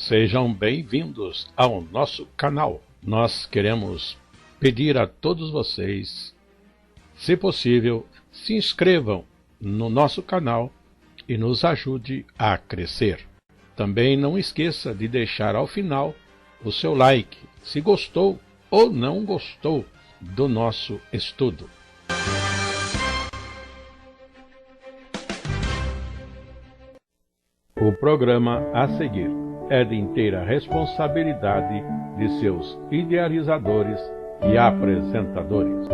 Sejam bem-vindos ao nosso canal. Nós queremos pedir a todos vocês, se possível, se inscrevam no nosso canal e nos ajude a crescer. Também não esqueça de deixar ao final o seu like, se gostou ou não gostou do nosso estudo. O programa a seguir é de inteira responsabilidade de seus idealizadores e apresentadores.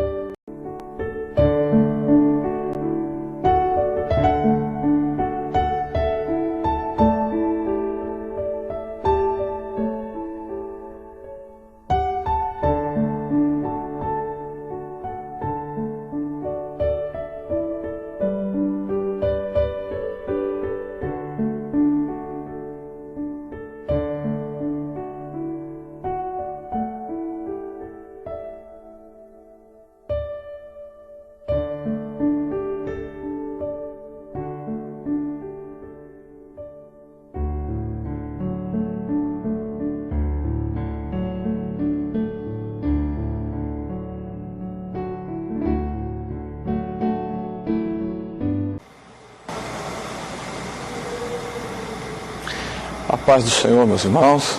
A paz do Senhor, meus irmãos.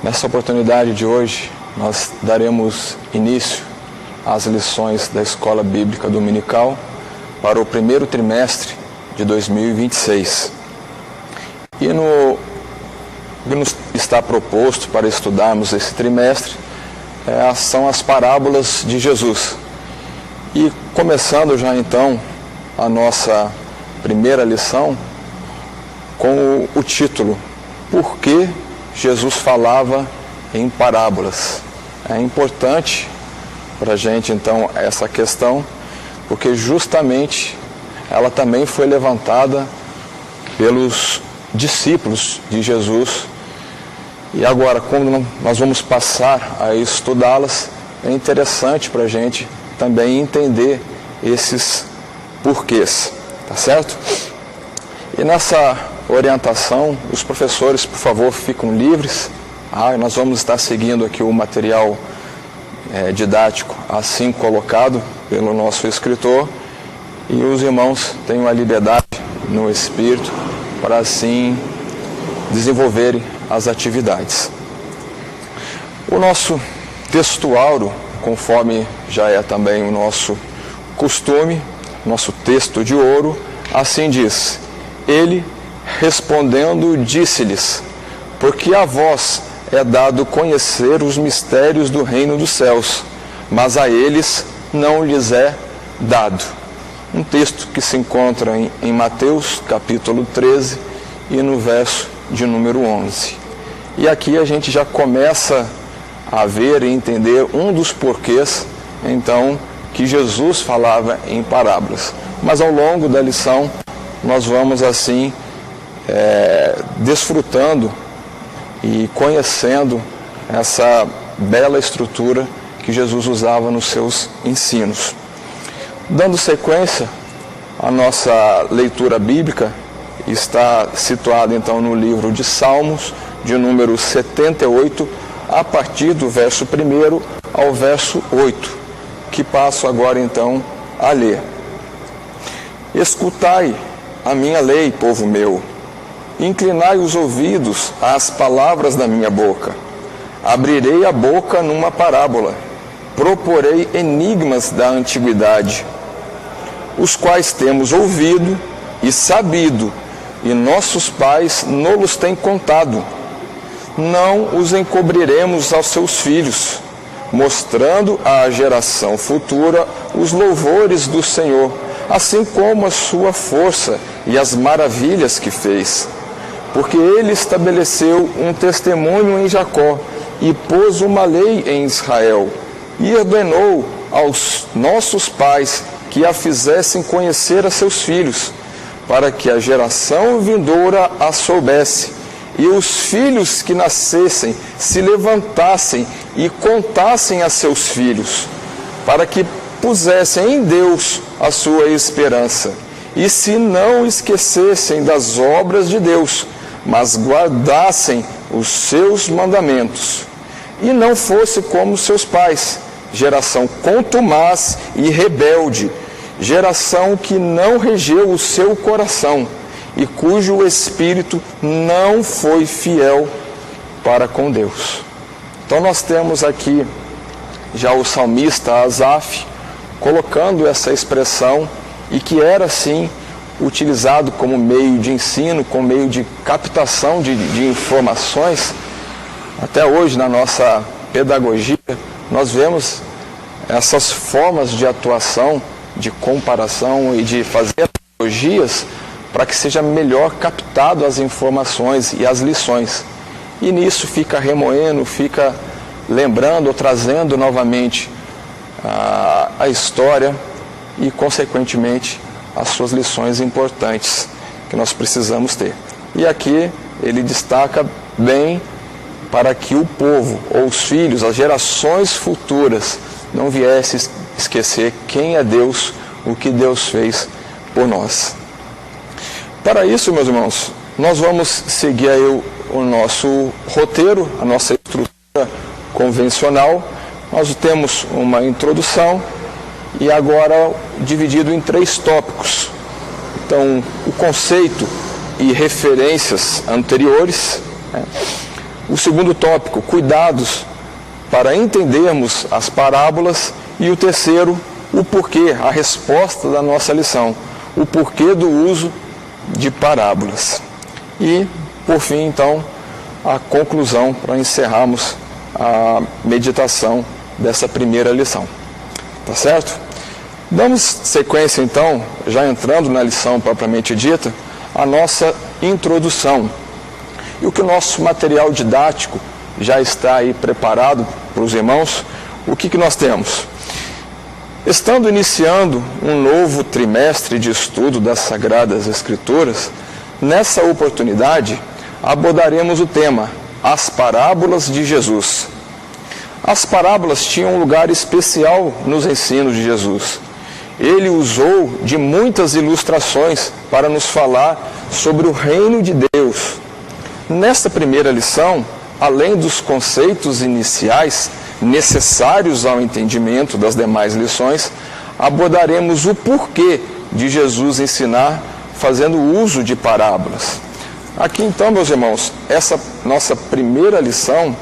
Nessa oportunidade de hoje, nós daremos início às lições da Escola Bíblica Dominical para o primeiro trimestre de 2026. E o que nos está proposto para estudarmos esse trimestre são as parábolas de Jesus. E começando já então a nossa primeira lição, com o título, Por que Jesus falava em parábolas? É importante para a gente, então, essa questão, porque justamente ela também foi levantada pelos discípulos de Jesus. E agora, quando nós vamos passar a estudá-las, é interessante para a gente também entender esses porquês, tá certo? E nessa orientação, os professores, por favor, ficam livres. Nós vamos estar seguindo aqui o material didático assim colocado pelo nosso escritor, e os irmãos têm a liberdade no espírito para assim desenvolverem as atividades. O nosso textuário, conforme já é também o nosso costume, nosso texto de ouro, assim diz: Ele, respondendo, disse-lhes: Porque a vós é dado conhecer os mistérios do reino dos céus, mas a eles não lhes é dado. Um texto que se encontra em Mateus, capítulo 13, e no verso de número 11. E aqui a gente já começa a ver e entender um dos porquês, então, que Jesus falava em parábolas. Mas ao longo da lição, nós vamos assim desfrutando e conhecendo essa bela estrutura que Jesus usava nos seus ensinos. Dando sequência, a nossa leitura bíblica está situada então no livro de Salmos, de número 78, a partir do verso 1 ao verso 8, que passo agora então a ler. Escutai a minha lei, povo meu. Inclinai os ouvidos às palavras da minha boca. Abrirei a boca numa parábola. Proporei enigmas da antiguidade, os quais temos ouvido e sabido, e nossos pais nos têm contado. Não os encobriremos aos seus filhos, mostrando à geração futura os louvores do Senhor, assim como a sua força e as maravilhas que fez. Porque ele estabeleceu um testemunho em Jacó e pôs uma lei em Israel, e ordenou aos nossos pais que a fizessem conhecer a seus filhos, para que a geração vindoura a soubesse, e os filhos que nascessem se levantassem e contassem a seus filhos, para que pusessem em Deus a sua esperança, e se não esquecessem das obras de Deus, mas guardassem os seus mandamentos, e não fosse como seus pais, geração contumaz e rebelde, geração que não regeu o seu coração, e cujo espírito não foi fiel para com Deus. Então nós temos aqui já o salmista Asaf colocando essa expressão, e que era sim utilizado como meio de ensino, como meio de captação de informações. Até hoje na nossa pedagogia nós vemos essas formas de atuação, de comparação e de fazer analogias para que seja melhor captado as informações e as lições. E nisso fica remoendo, fica lembrando ou trazendo novamente a história e, consequentemente, as suas lições importantes que nós precisamos ter. E aqui ele destaca bem para que o povo, ou os filhos, as gerações futuras, não viessem esquecer quem é Deus, o que Deus fez por nós. Para isso, meus irmãos, nós vamos seguir aí o nosso roteiro, a nossa estrutura convencional. Nós temos uma introdução e agora dividido em 3 tópicos. Então, o conceito e referências anteriores. O segundo tópico, cuidados para entendermos as parábolas. E o terceiro, o porquê, a resposta da nossa lição, o porquê do uso de parábolas. E, por fim, então, a conclusão para encerrarmos a meditação dessa primeira lição. Tá certo? Damos sequência, então, já entrando na lição propriamente dita, a nossa introdução. E o que o nosso material didático já está aí preparado para os irmãos, o que nós temos? Estando iniciando um novo trimestre de estudo das Sagradas Escrituras, nessa oportunidade abordaremos o tema As Parábolas de Jesus. As parábolas tinham um lugar especial nos ensinos de Jesus. Ele usou de muitas ilustrações para nos falar sobre o reino de Deus. Nesta primeira lição, além dos conceitos iniciais necessários ao entendimento das demais lições, abordaremos o porquê de Jesus ensinar fazendo uso de parábolas. Aqui então, meus irmãos, essa nossa primeira lição,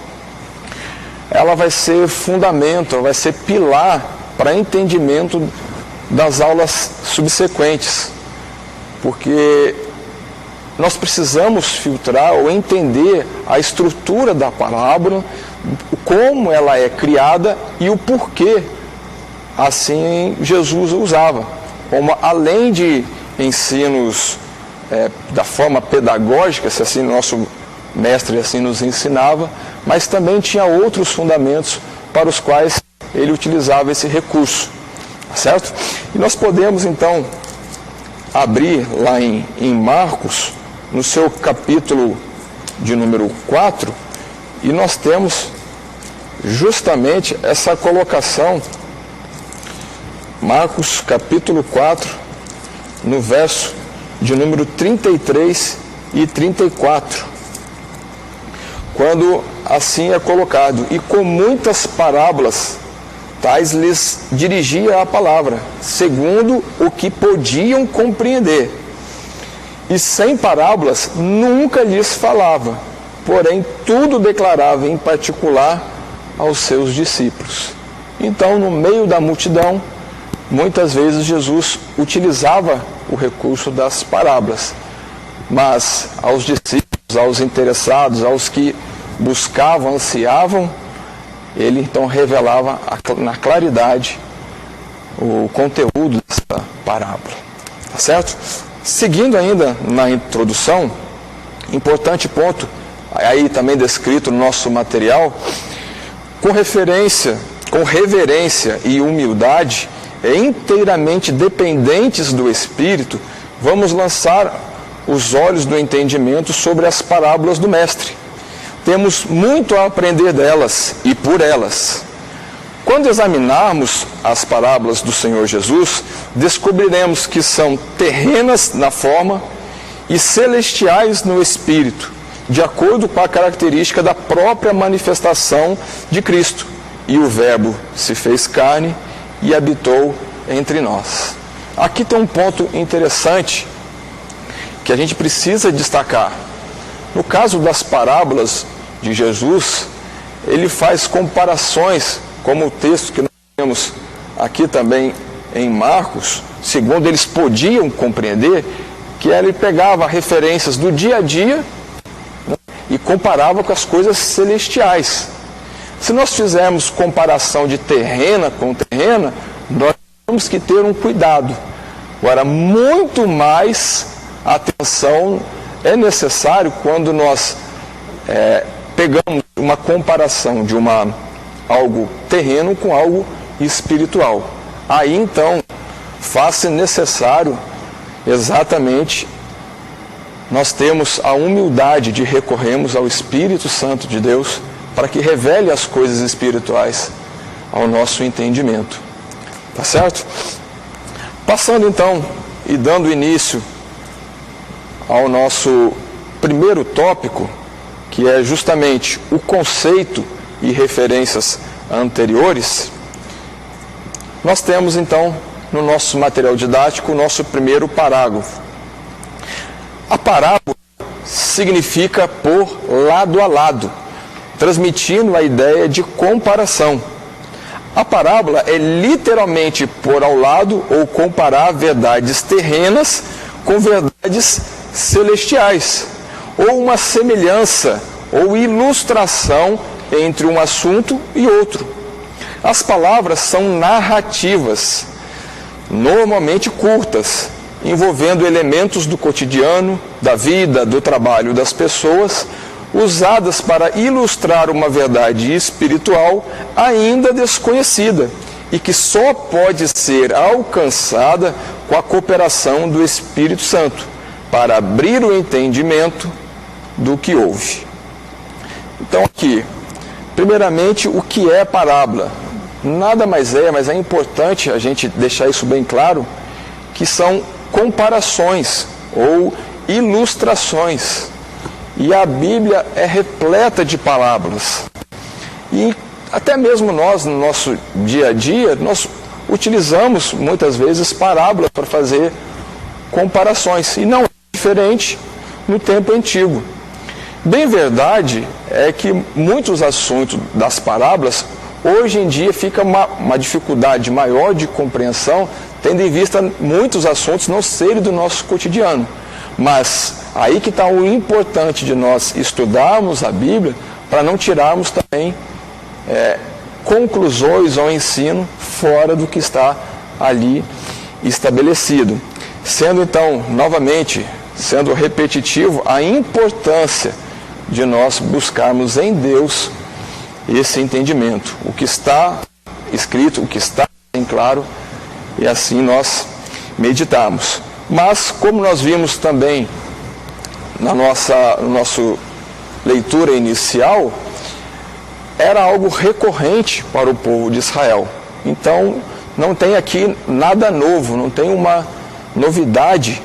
ela vai ser fundamento, vai ser pilar para entendimento das aulas subsequentes, porque nós precisamos filtrar ou entender a estrutura da parábola, como ela é criada e o porquê assim Jesus usava. Como, além de ensinos da forma pedagógica, se assim nosso mestre assim nos ensinava, mas também tinha outros fundamentos para os quais ele utilizava esse recurso, certo? E nós podemos então abrir lá em Marcos, no seu capítulo de número 4, e nós temos justamente essa colocação, Marcos capítulo 4, no verso de número 33 e 34, quando assim é colocado: e com muitas parábolas tais lhes dirigia a palavra, segundo o que podiam compreender. E sem parábolas nunca lhes falava, porém tudo declarava em particular aos seus discípulos. Então, no meio da multidão, muitas vezes Jesus utilizava o recurso das parábolas, mas aos discípulos, aos interessados, aos que buscavam, ansiavam, ele então revelava na claridade o conteúdo dessa parábola. Tá certo? Seguindo ainda na introdução, importante ponto, aí também descrito no nosso material, com reverência e humildade, inteiramente dependentes do Espírito, vamos lançar os olhos do entendimento sobre as parábolas do Mestre. Temos muito a aprender delas e por elas. Quando examinarmos as parábolas do Senhor Jesus, descobriremos que são terrenas na forma e celestiais no Espírito, de acordo com a característica da própria manifestação de Cristo. E o Verbo se fez carne e habitou entre nós. Aqui tem um ponto interessante que a gente precisa destacar. No caso das parábolas de Jesus, ele faz comparações, como o texto que nós temos aqui também em Marcos, segundo eles podiam compreender, que ele pegava referências do dia a dia, né, e comparava com as coisas celestiais. Se nós fizermos comparação de terrena com terrena, nós temos que ter um cuidado. Agora, muito mais atenção é necessário quando nós pegamos uma comparação de algo terreno com algo espiritual. Aí então faz-se necessário exatamente nós temos a humildade de recorrermos ao Espírito Santo de Deus para que revele as coisas espirituais ao nosso entendimento. Tá certo? Passando então e dando início ao nosso primeiro tópico, que é justamente o conceito e referências anteriores, nós temos então no nosso material didático o nosso primeiro parágrafo. A parábola significa pôr lado a lado, transmitindo a ideia de comparação. A parábola é literalmente pôr ao lado ou comparar verdades terrenas com verdades celestiais, ou uma semelhança ou ilustração entre um assunto e outro. As palavras são narrativas, normalmente curtas, envolvendo elementos do cotidiano, da vida, do trabalho das pessoas, usadas para ilustrar uma verdade espiritual ainda desconhecida e que só pode ser alcançada com a cooperação do Espírito Santo, para abrir o entendimento do que houve. Então aqui, primeiramente, o que é parábola? Nada mais é, mas é importante a gente deixar isso bem claro, que são comparações ou ilustrações. E a Bíblia é repleta de parábolas. E até mesmo nós, no nosso dia a dia, nós utilizamos muitas vezes parábolas para fazer comparações. E não é diferente no tempo antigo. Bem verdade é que muitos assuntos das parábolas, hoje em dia, fica uma dificuldade maior de compreensão, tendo em vista muitos assuntos não serem do nosso cotidiano. Mas aí que está o importante de nós estudarmos a Bíblia, para não tirarmos também conclusões ou ensino fora do que está ali estabelecido. Sendo então, novamente, sendo repetitivo, a importância de nós buscarmos em Deus esse entendimento, o que está escrito, o que está bem claro, e assim nós meditarmos. Mas, como nós vimos também na nossa leitura inicial, era algo recorrente para o povo de Israel. Então, não tem aqui nada novo, não tem uma novidade,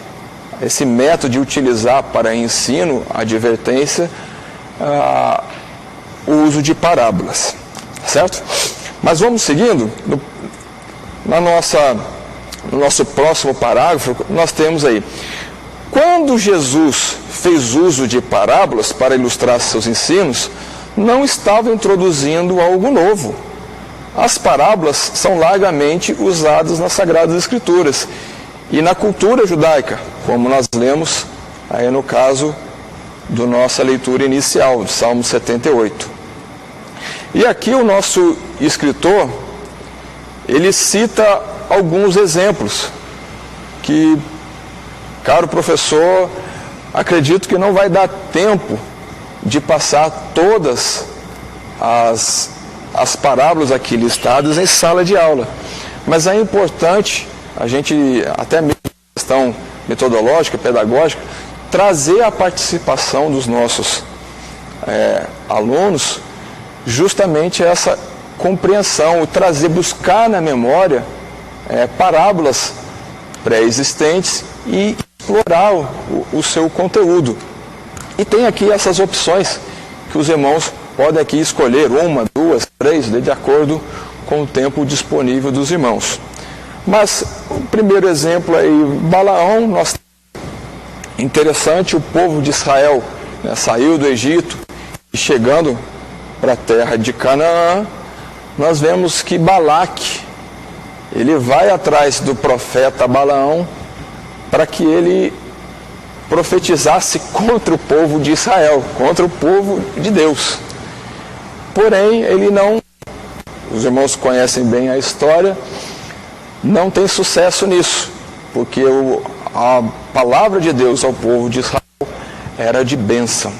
esse método de utilizar para ensino, advertência, o uso de parábolas, certo? Mas vamos seguindo, no nosso próximo parágrafo, nós temos aí: quando Jesus fez uso de parábolas para ilustrar seus ensinos, não estava introduzindo algo novo. As parábolas são largamente usadas nas Sagradas Escrituras e na cultura judaica, como nós lemos aí no caso da nossa leitura inicial, de Salmo 78. E aqui o nosso escritor, ele cita alguns exemplos que, caro professor, acredito que não vai dar tempo de passar todas as parábolas aqui listadas em sala de aula. Mas é importante a gente, até mesmo questão metodológica, pedagógica, trazer a participação dos nossos alunos, justamente essa compreensão, buscar na memória parábolas pré-existentes e explorar o seu conteúdo. E tem aqui essas opções que os irmãos podem aqui escolher, 1, 2, 3, de acordo com o tempo disponível dos irmãos. Mas o primeiro exemplo aí, Balaão, interessante, o povo de Israel, né, saiu do Egito e chegando para a terra de Canaã, nós vemos que Balaque, ele vai atrás do profeta Balaão para que ele profetizasse contra o povo de Israel, contra o povo de Deus. Porém, ele não, os irmãos conhecem bem a história, não tem sucesso nisso, porque a palavra de Deus ao povo de Israel era de bênção.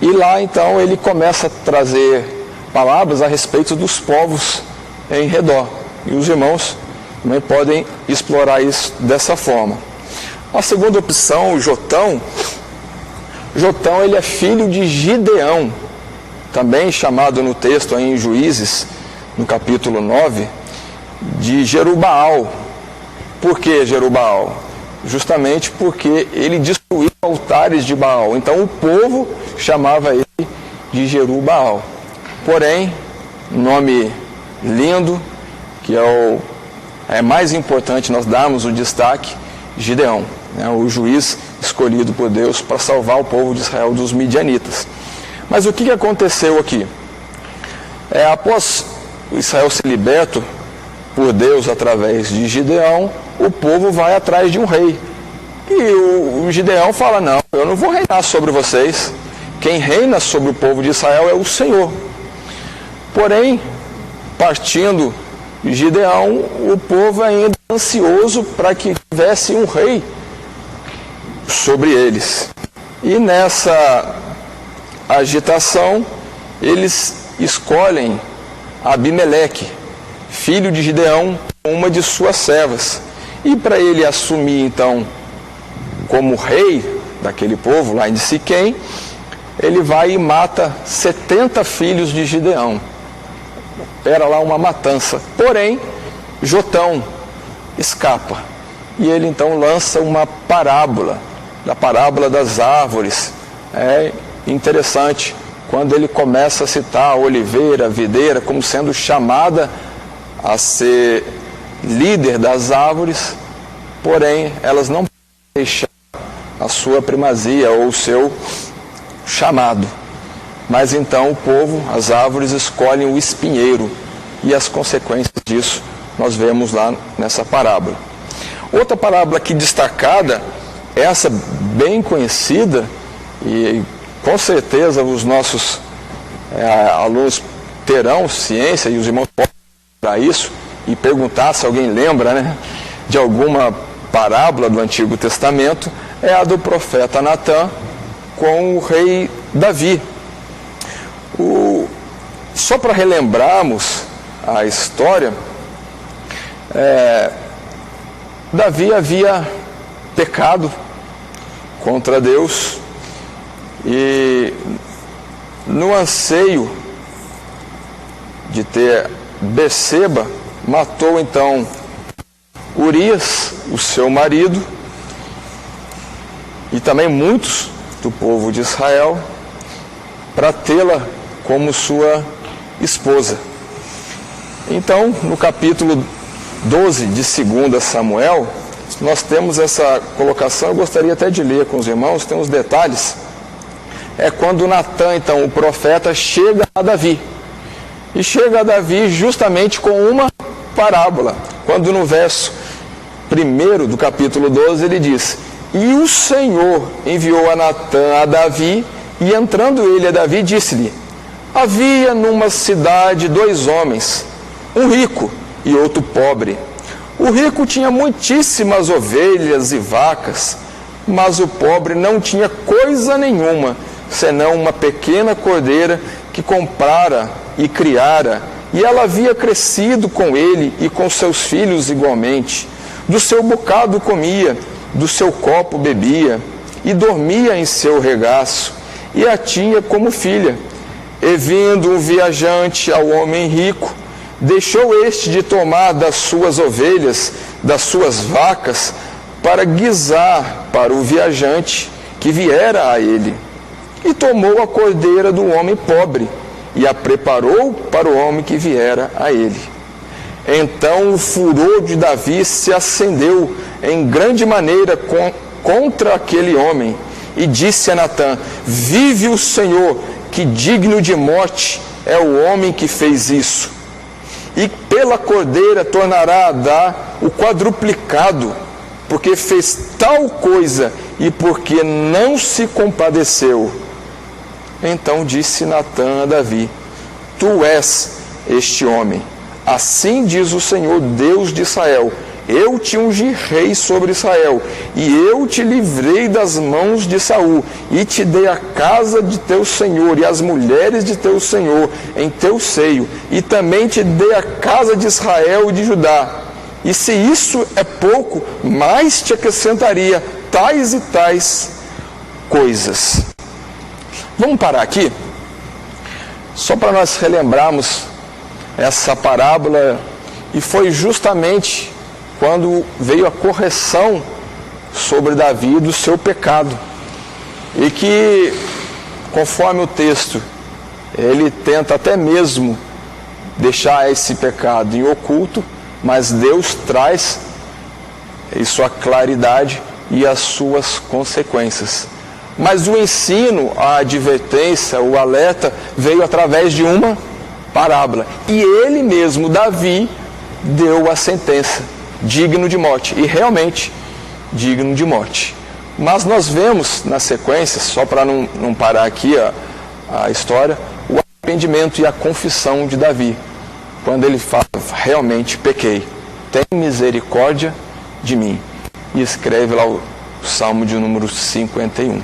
E lá então ele começa a trazer palavras a respeito dos povos em redor. E os irmãos também podem explorar isso dessa forma. A segunda opção, Jotão, ele é filho de Gideão, também chamado no texto aí em Juízes, no capítulo 9, de Jerubaal. Por que Jerubaal? Justamente porque ele destruiu altares de Baal. Então o povo chamava ele de Jerubaal. Porém, nome lindo, que é mais importante nós darmos o destaque, Gideão, né, o juiz escolhido por Deus para salvar o povo de Israel dos midianitas. Mas o que aconteceu aqui? Após Israel ser liberto por Deus através de Gideão, o povo vai atrás de um rei. E o Gideão fala, não, eu não vou reinar sobre vocês. Quem reina sobre o povo de Israel é o Senhor. Porém, partindo de Gideão, o povo ainda é ansioso para que tivesse um rei sobre eles. E nessa agitação, eles escolhem Abimeleque, filho de Gideão, uma de suas servas. E para ele assumir, então, como rei daquele povo, lá em Siquém, ele vai e mata 70 filhos de Gideão. Era lá uma matança. Porém, Jotão escapa. E ele, então, lança uma parábola, da parábola das árvores. É interessante, quando ele começa a citar a oliveira, a videira, como sendo chamada a ser líder das árvores, porém elas não podem deixar a sua primazia ou o seu chamado. Mas então o povo, as árvores, escolhem o espinheiro, e as consequências disso nós vemos lá nessa parábola. Outra parábola aqui destacada, essa bem conhecida, e com certeza os nossos alunos terão ciência, e os irmãos podem para isso e perguntar se alguém lembra, né, de alguma parábola do Antigo Testamento, é a do profeta Natã com o rei Davi. Só para relembrarmos a história, Davi havia pecado contra Deus e no anseio de ter Betseba, matou então Urias, o seu marido, e também muitos do povo de Israel, para tê-la como sua esposa. Então, no capítulo 12 de 2 Samuel, nós temos essa colocação, eu gostaria até de ler com os irmãos, tem uns detalhes. É quando Natã, então, o profeta, chega a Davi. E chega a Davi justamente com uma parábola. Quando no verso 1 do capítulo 12 ele diz: e o Senhor enviou a Natã a Davi, e entrando ele a Davi, disse-lhe: havia numa cidade 2 homens, um rico e outro pobre. O rico tinha muitíssimas ovelhas e vacas, mas o pobre não tinha coisa nenhuma, senão uma pequena cordeira que comprara e criara, e ela havia crescido com ele e com seus filhos igualmente. Do seu bocado comia, do seu copo bebia, e dormia em seu regaço, e a tinha como filha. E vindo um viajante ao homem rico, deixou este de tomar das suas ovelhas, das suas vacas, para guisar para o viajante que viera a ele. E tomou a cordeira do homem pobre e a preparou para o homem que viera a ele. Então o furor de Davi se acendeu em grande maneira contra aquele homem e disse a Natã: vive o Senhor, que digno de morte é o homem que fez isso. E pela cordeira tornará a dar o quadruplicado, porque fez tal coisa e porque não se compadeceu. Então disse Natã a Davi: tu és este homem. Assim diz o Senhor, Deus de Israel: eu te ungi rei sobre Israel, e eu te livrei das mãos de Saul, e te dei a casa de teu senhor e as mulheres de teu senhor em teu seio, e também te dei a casa de Israel e de Judá. E se isso é pouco, mais te acrescentaria tais e tais coisas. Vamos parar aqui, só para nós relembrarmos essa parábola, e foi justamente quando veio a correção sobre Davi do seu pecado, e que, conforme o texto, ele tenta até mesmo deixar esse pecado em oculto, mas Deus traz em sua claridade e as suas consequências. Mas o ensino, a advertência, o alerta veio através de uma parábola, e ele mesmo, Davi, deu a sentença: digno de morte, e realmente digno de morte. Mas nós vemos na sequência, só para não parar aqui a história, o arrependimento e a confissão de Davi, quando ele fala: realmente pequei, tem misericórdia de mim, e escreve lá o Salmo de número 51.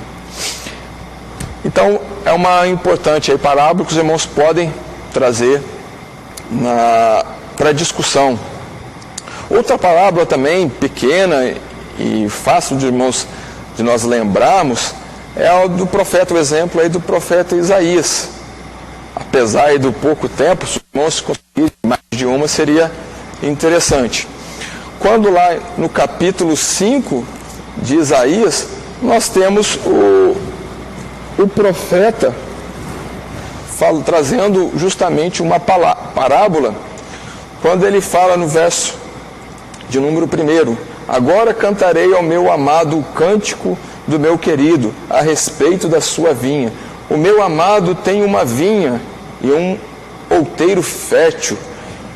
Então é uma importante parábola que os irmãos podem trazer para discussão. Outra parábola também pequena e fácil de nós lembrarmos é a do profeta, o exemplo aí do profeta Isaías. Apesar aí do pouco tempo, se os irmãos conseguirem mais de uma, seria interessante. Quando lá no capítulo 5 de Isaías, nós temos o profeta trazendo justamente uma parábola, quando ele fala no verso de número 1: agora cantarei ao meu amado o cântico do meu querido a respeito da sua vinha. O meu amado tem uma vinha e um outeiro fértil,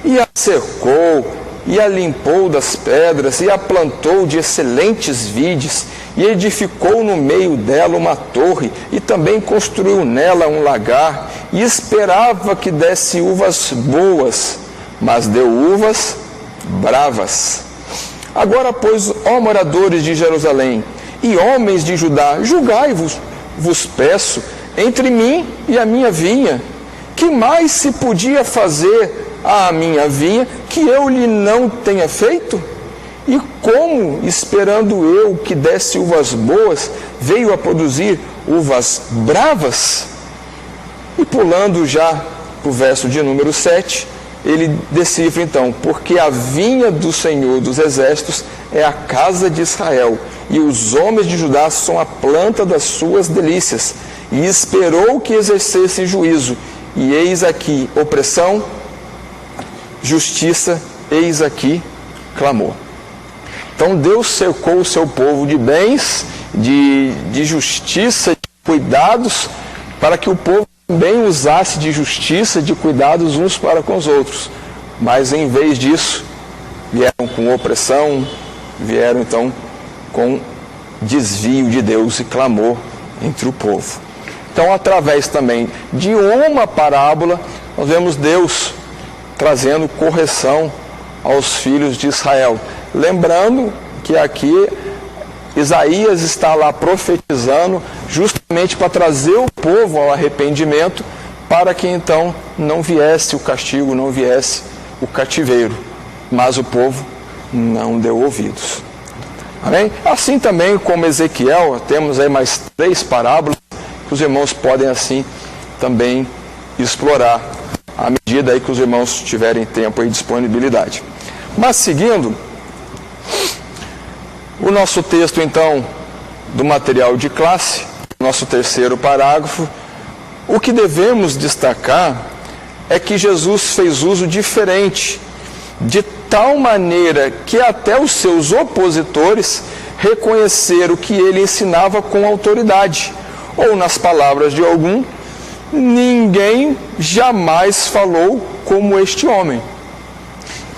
e a cercou, e a limpou das pedras, e a plantou de excelentes vides, e edificou no meio dela uma torre, e também construiu nela um lagar, e esperava que desse uvas boas, mas deu uvas bravas. Agora, pois, ó moradores de Jerusalém e homens de Judá, julgai-vos, vos peço, entre mim e a minha vinha. Que mais se podia fazer à minha vinha que eu lhe não tenha feito? E como, esperando eu que desse uvas boas, veio a produzir uvas bravas? E pulando já para o verso de número 7, ele decifra então: porque a vinha do Senhor dos Exércitos é a casa de Israel, e os homens de Judá são a planta das suas delícias, e esperou que exercesse juízo, e eis aqui opressão, justiça, eis aqui clamor. Então Deus cercou o seu povo de bens, de justiça, de cuidados, para que o povo também usasse de justiça, de cuidados uns para com os outros. Mas em vez disso, vieram com opressão, vieram então com desvio de Deus e clamor entre o povo. Então, através também de uma parábola, nós vemos Deus trazendo correção aos filhos de Israel. Lembrando que aqui Isaías está lá profetizando justamente para trazer o povo ao arrependimento, para que então não viesse o castigo, não viesse o cativeiro. Mas o povo não deu ouvidos. Amém? Assim também como Ezequiel, temos aí mais 3 parábolas que os irmãos podem assim também explorar, à medida aí que os irmãos tiverem tempo e disponibilidade. Mas seguindo, O nosso texto, então, do material de classe, nosso terceiro parágrafo, o que devemos destacar é que Jesus fez uso diferente, de tal maneira que até os seus opositores reconheceram que ele ensinava com autoridade, ou nas palavras de algum, ninguém jamais falou como este homem.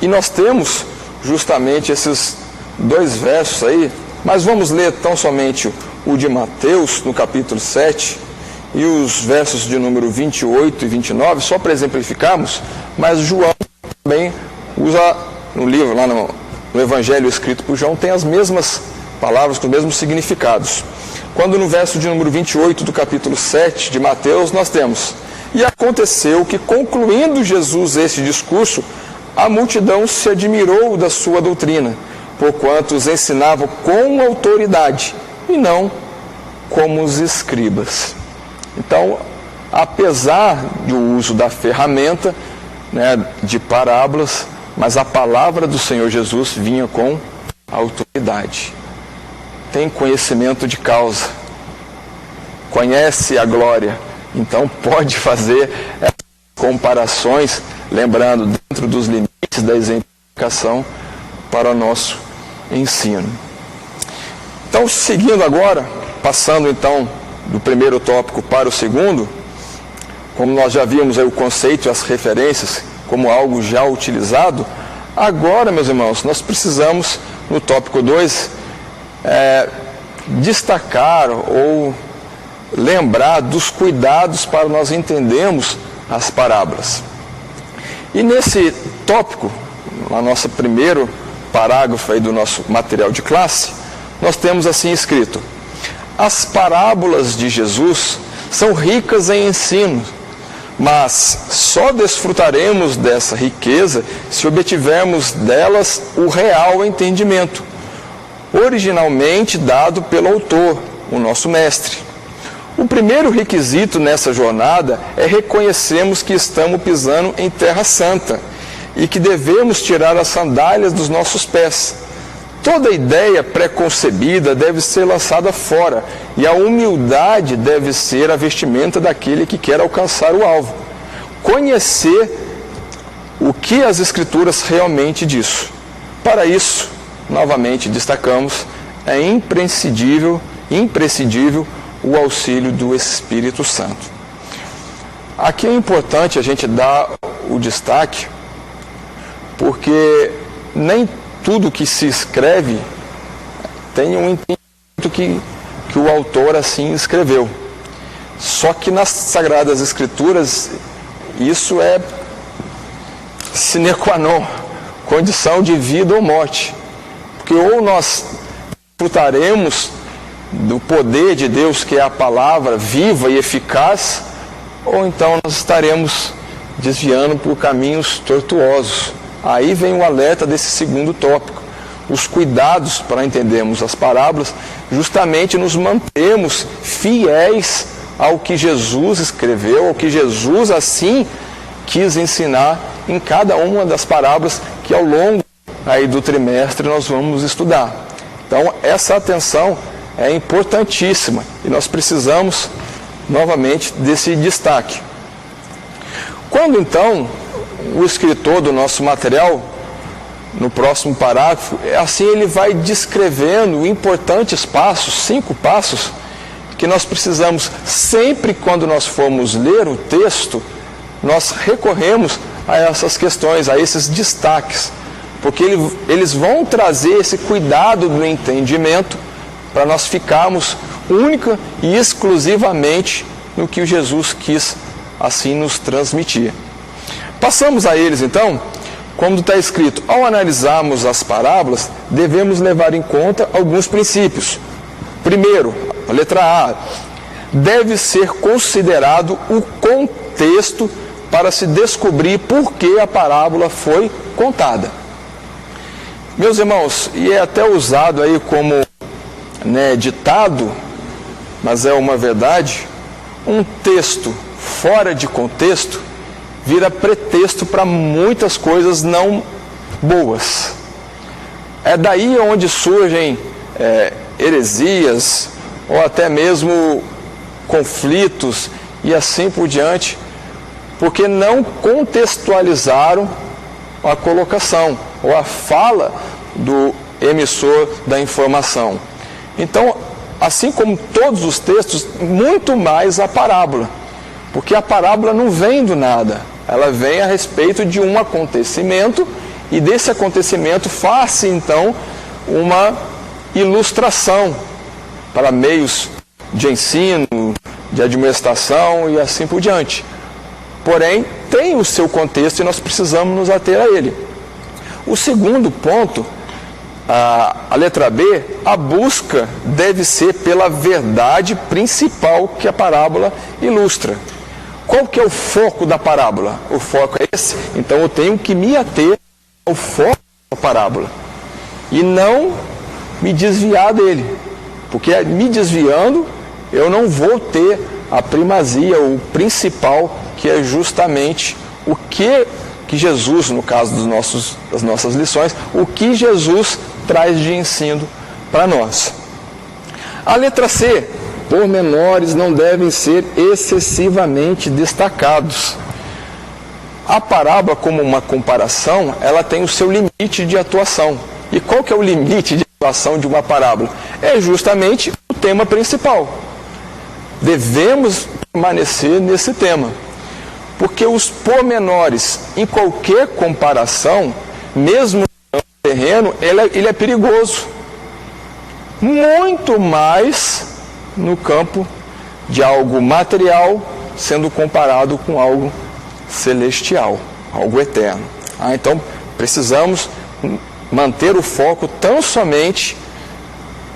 E nós temos justamente esses dois versos aí, mas vamos ler tão somente o de Mateus, no capítulo 7, e os versos de número 28 e 29, só para exemplificarmos, mas João também usa no livro, lá no Evangelho escrito por João, tem as mesmas palavras com os mesmos significados. Quando no verso de número 28 do capítulo 7 de Mateus, nós temos: e aconteceu que, concluindo Jesus este discurso, a multidão se admirou da sua doutrina, porquanto os ensinava com autoridade, e não como os escribas. Então, apesar do uso da ferramenta, de parábolas, mas a palavra do Senhor Jesus vinha com autoridade. Tem conhecimento de causa, conhece a glória, então pode fazer essas comparações, lembrando, dentro dos limites da exemplificação, para o nosso ensino. Então, seguindo agora, passando então do primeiro tópico para o segundo, como nós já vimos aí o conceito e as referências como algo já utilizado, agora, meus irmãos, nós precisamos, no tópico 2, destacar ou lembrar dos cuidados para nós entendermos as parábolas. E nesse tópico, no nosso primeiro parágrafo aí do nosso material de classe, nós temos assim escrito: as parábolas de Jesus são ricas em ensino, mas só desfrutaremos dessa riqueza se obtivermos delas o real entendimento, originalmente dado pelo autor, o nosso mestre. O primeiro requisito nessa jornada é reconhecermos que estamos pisando em terra santa e que devemos tirar as sandálias dos nossos pés. Toda ideia preconcebida deve ser lançada fora, e a humildade deve ser a vestimenta daquele que quer alcançar o alvo. Conhecer o que as Escrituras realmente dizem. Para isso, novamente destacamos, é imprescindível o auxílio do Espírito Santo. Aqui é importante a gente dar o destaque, porque nem tudo que se escreve tem um entendimento que o autor assim escreveu. Só que nas Sagradas Escrituras, isso é sine qua non, condição de vida ou morte. Porque ou nós desfrutaremos do poder de Deus, que é a palavra viva e eficaz, ou então nós estaremos desviando por caminhos tortuosos. Aí vem o alerta desse segundo tópico, os cuidados para entendermos as parábolas, justamente nos mantemos fiéis ao que Jesus escreveu, ao que Jesus assim quis ensinar em cada uma das parábolas que ao longo aí do trimestre nós vamos estudar. Então essa atenção é importantíssima e nós precisamos novamente desse destaque. Quando então o escritor do nosso material, no próximo parágrafo, assim ele vai descrevendo importantes passos, 5 passos, que nós precisamos, sempre quando nós formos ler o texto, nós recorremos a essas questões, a esses destaques, porque eles vão trazer esse cuidado do entendimento para nós ficarmos única e exclusivamente no que Jesus quis assim nos transmitir. Passamos a eles então, como está escrito: ao analisarmos as parábolas, devemos levar em conta alguns princípios. Primeiro, a letra A, deve ser considerado o contexto para se descobrir por que a parábola foi contada. Meus irmãos, e é até usado aí como ditado, mas é uma verdade, um texto fora de contexto vira pretexto para muitas coisas não boas. É daí onde surgem heresias ou até mesmo conflitos e assim por diante, porque não contextualizaram a colocação ou a fala do emissor da informação. Então, assim como todos os textos, muito mais a parábola, porque a parábola não vem do nada, ela vem a respeito de um acontecimento e desse acontecimento faz-se então uma ilustração para meios de ensino, de administração e assim por diante. Porém, tem o seu contexto e nós precisamos nos ater a ele. O segundo ponto, a letra B, a busca deve ser pela verdade principal que a parábola ilustra. Qual que é o foco da parábola? O foco é esse. Então eu tenho que me ater ao foco da parábola e não me desviar dele, porque me desviando eu não vou ter a primazia, o principal, que é justamente o que Jesus, no caso das nossas lições, o que Jesus traz de ensino para nós. A letra C, pormenores não devem ser excessivamente destacados. A parábola, como uma comparação, ela tem o seu limite de atuação. E qual que é o limite de atuação de uma parábola? É justamente o tema principal. Devemos permanecer nesse tema. Porque os pormenores, em qualquer comparação, mesmo no terreno, ele é perigoso. Muito mais no campo de algo material, sendo comparado com algo celestial, algo eterno. Então, precisamos manter o foco tão somente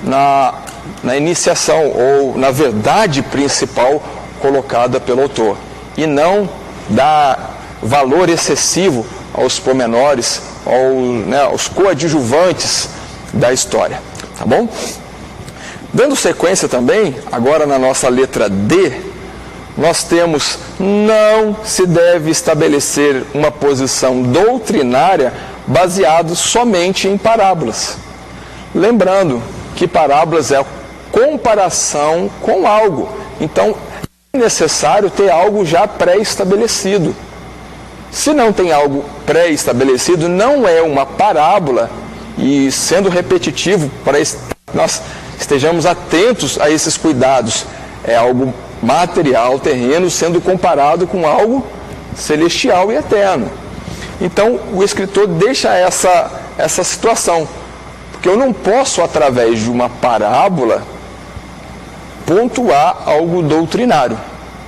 na iniciação ou na verdade principal colocada pelo autor, e não dar valor excessivo aos pormenores, aos coadjuvantes da história. Tá bom? Dando sequência também, agora na nossa letra D, nós temos: não se deve estabelecer uma posição doutrinária baseada somente em parábolas. Lembrando que parábolas é a comparação com algo. Então, é necessário ter algo já pré-estabelecido. Se não tem algo pré-estabelecido, não é uma parábola, e sendo repetitivo, para nós estejamos atentos a esses cuidados. É algo material, terreno, sendo comparado com algo celestial e eterno. Então, o escritor deixa essa situação, porque eu não posso, através de uma parábola, pontuar algo doutrinário,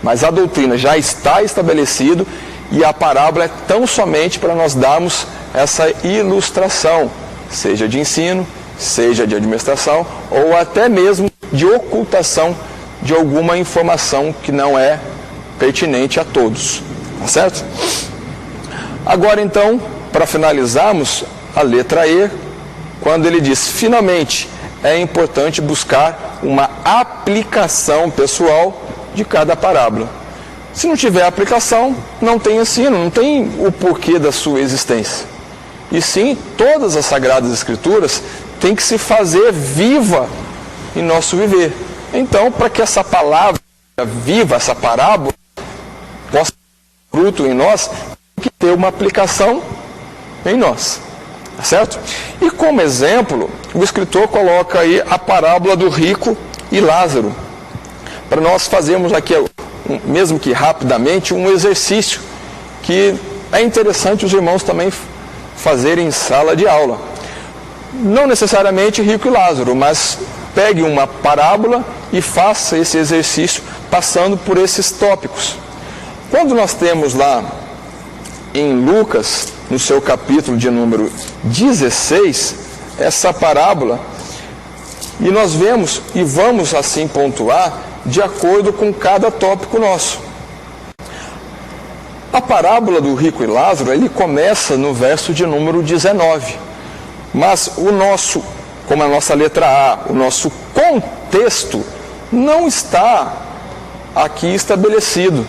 mas a doutrina já está estabelecida e a parábola é tão somente para nós darmos essa ilustração, seja de ensino, seja de administração, ou até mesmo de ocultação de alguma informação que não é pertinente a todos. Tá certo? Agora então, para finalizarmos, a letra E, quando ele diz: finalmente, é importante buscar uma aplicação pessoal de cada parábola. Se não tiver aplicação, não tem ensino, não tem o porquê da sua existência. E sim, todas as Sagradas Escrituras têm que se fazer viva em nosso viver. Então, para que essa palavra viva, essa parábola, possa dar fruto em nós, tem que ter uma aplicação em nós. Certo? E como exemplo, o escritor coloca aí a parábola do rico e Lázaro, para nós fazermos aqui, mesmo que rapidamente, um exercício que é interessante os irmãos também fazerem em sala de aula. Não necessariamente rico e Lázaro, mas pegue uma parábola e faça esse exercício passando por esses tópicos. Quando nós temos lá em Lucas, no seu capítulo de número 16, essa parábola, e nós vemos e vamos assim pontuar de acordo com cada tópico nosso. A parábola do rico e Lázaro, ele começa no verso de número 19, mas o nosso, como a nossa letra A, o nosso contexto não está aqui estabelecido.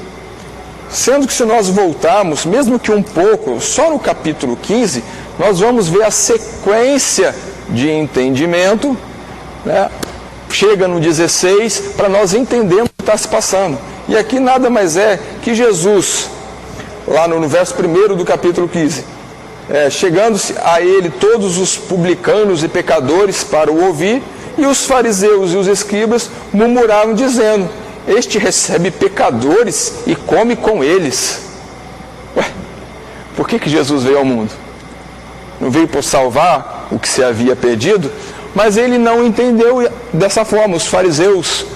Sendo que se nós voltarmos, mesmo que um pouco, só no capítulo 15, nós vamos ver a sequência de entendimento né, chega no 16 para nós entendermos o que está se passando. E aqui nada mais é que Jesus, lá no verso 1 do capítulo 15, chegando-se a ele todos os publicanos e pecadores para o ouvir, e os fariseus e os escribas murmuravam dizendo: este recebe pecadores e come com eles. Ué, por que Jesus veio ao mundo? Não veio por salvar o que se havia perdido? Mas ele não entendeu dessa forma, os fariseus.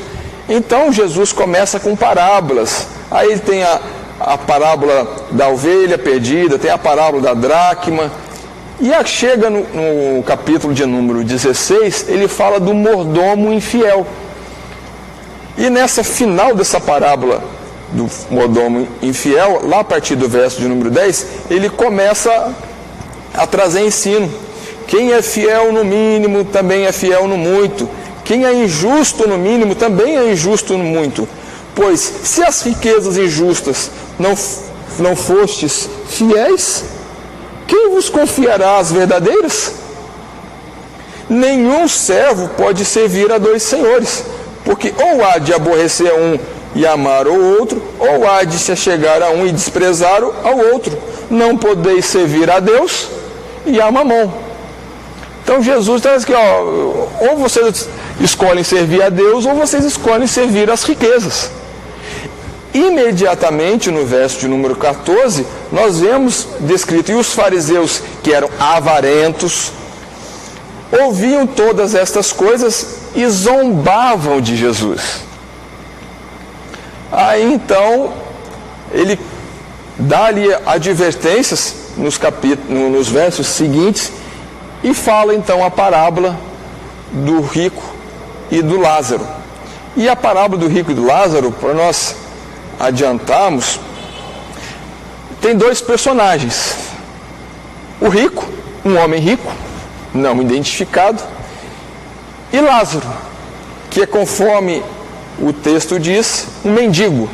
Então Jesus começa com parábolas. Aí ele tem a parábola da ovelha perdida, tem a parábola da dracma. E chega no capítulo de número 16, ele fala do mordomo infiel. E nessa final dessa parábola do mordomo infiel, lá a partir do verso de número 10, ele começa a trazer ensino. Quem é fiel no mínimo, também é fiel no muito. Quem é injusto no mínimo, também é injusto no muito. Pois, se as riquezas injustas não fostes fiéis, quem vos confiará as verdadeiras? Nenhum servo pode servir a dois senhores, porque ou há de aborrecer a um e amar o outro, ou há de se achegar a um e desprezar ao outro. Não podeis servir a Deus e a Mamon. Então Jesus traz aqui, ou vocês escolhem servir a Deus, ou vocês escolhem servir as riquezas. Imediatamente no verso de número 14, nós vemos descrito: e os fariseus, que eram avarentos, ouviam todas estas coisas e zombavam de Jesus. Aí então, ele dá-lhe advertências nos versos seguintes, e fala então a parábola do rico e do Lázaro. E a parábola do rico e do Lázaro, para nós adiantarmos, tem dois personagens: o rico, um homem rico, não identificado, e Lázaro, que é, conforme o texto diz, um mendigo.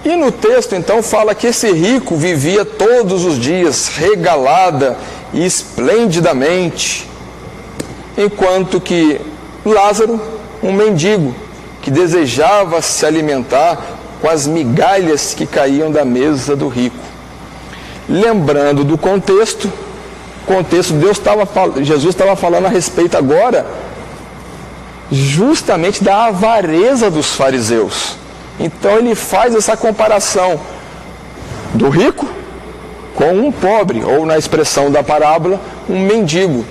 E no texto então fala que esse rico vivia todos os dias regalada e esplendidamente, enquanto que Lázaro, um mendigo, que desejava se alimentar com as migalhas que caíam da mesa do rico. Lembrando do contexto, Jesus estava falando a respeito agora justamente da avareza dos fariseus. Então ele faz essa comparação do rico com um pobre, ou na expressão da parábola, um mendigo.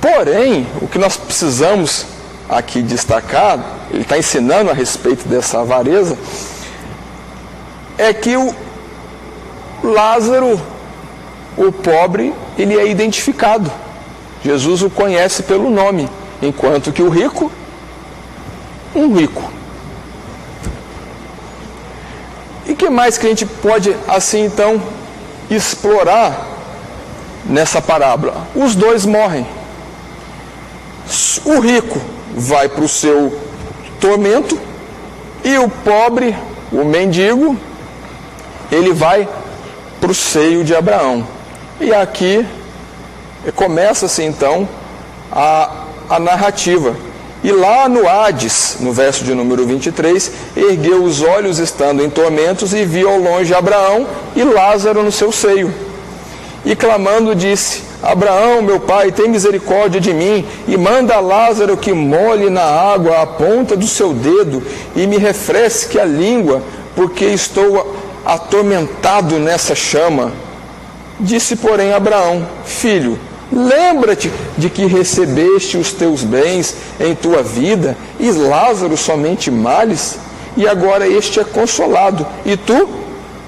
Porém, o que nós precisamos aqui destacar, ele está ensinando a respeito dessa avareza, é que o Lázaro, o pobre, ele é identificado. Jesus o conhece pelo nome, enquanto que o rico, um rico. E o que mais que a gente pode, assim então, explorar nessa parábola? Os dois morrem. O rico vai para o seu tormento, e o pobre, o mendigo, ele vai para o seio de Abraão. E aqui começa-se então a narrativa. E lá no Hades, no verso de número 23, ergueu os olhos estando em tormentos e viu ao longe Abraão e Lázaro no seu seio. E clamando disse: Abraão, meu pai, tem misericórdia de mim, e manda a Lázaro que molhe na água a ponta do seu dedo e me refresque a língua, porque estou atormentado nessa chama. Disse, porém, Abraão: filho, lembra-te de que recebeste os teus bens em tua vida, e Lázaro somente males, e agora este é consolado, e tu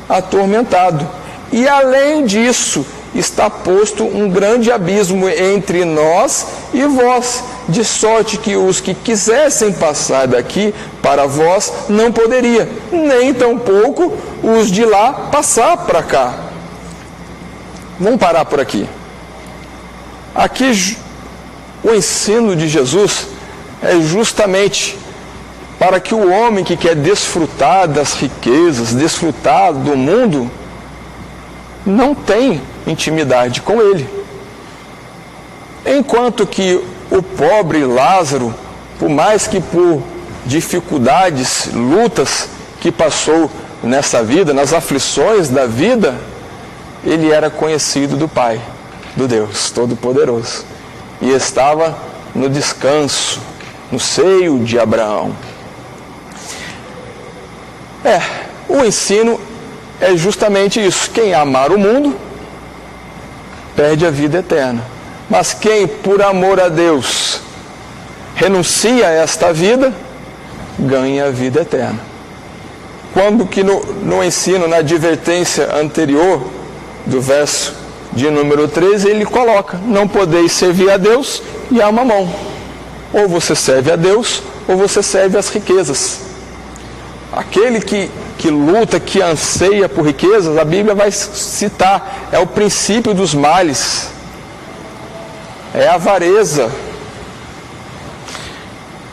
atormentado. E além disso, está posto um grande abismo entre nós e vós, de sorte que os que quisessem passar daqui para vós não poderia, nem tampouco os de lá passar para cá. Vamos parar por aqui. Aqui o ensino de Jesus é justamente para que o homem que quer desfrutar das riquezas, desfrutar do mundo, não tem intimidade com ele. Enquanto que o pobre Lázaro, por mais que por dificuldades, lutas que passou nessa vida, nas aflições da vida, ele era conhecido do Pai, do Deus Todo-Poderoso, e estava no descanso, no seio de Abraão. O ensino é justamente isso: quem amar o mundo perde a vida eterna, mas quem por amor a Deus renuncia a esta vida, ganha a vida eterna. Quando que no ensino, na advertência anterior do verso de número 13, ele coloca: não podeis servir a Deus e a Mamon. Ou você serve a Deus, ou você serve as riquezas. Aquele que luta, que anseia por riquezas, a Bíblia vai citar, é o princípio dos males, é a avareza.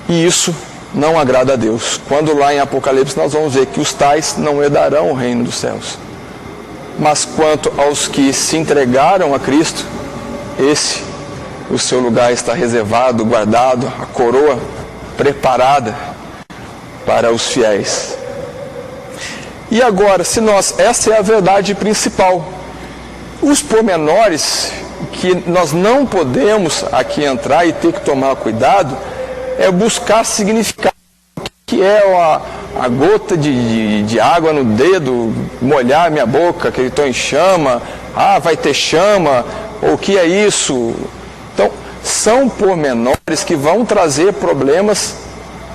E isso não agrada a Deus. Quando lá em Apocalipse nós vamos ver que os tais não herdarão o reino dos céus. Mas quanto aos que se entregaram a Cristo, o seu lugar está reservado, guardado, a coroa preparada para os fiéis. E agora, essa é a verdade principal. Os pormenores que nós não podemos aqui entrar e ter que tomar cuidado é buscar significar o que é a gota de água no dedo, molhar minha boca, que estou em chama, vai ter chama, ou o que é isso? Então, são pormenores que vão trazer problemas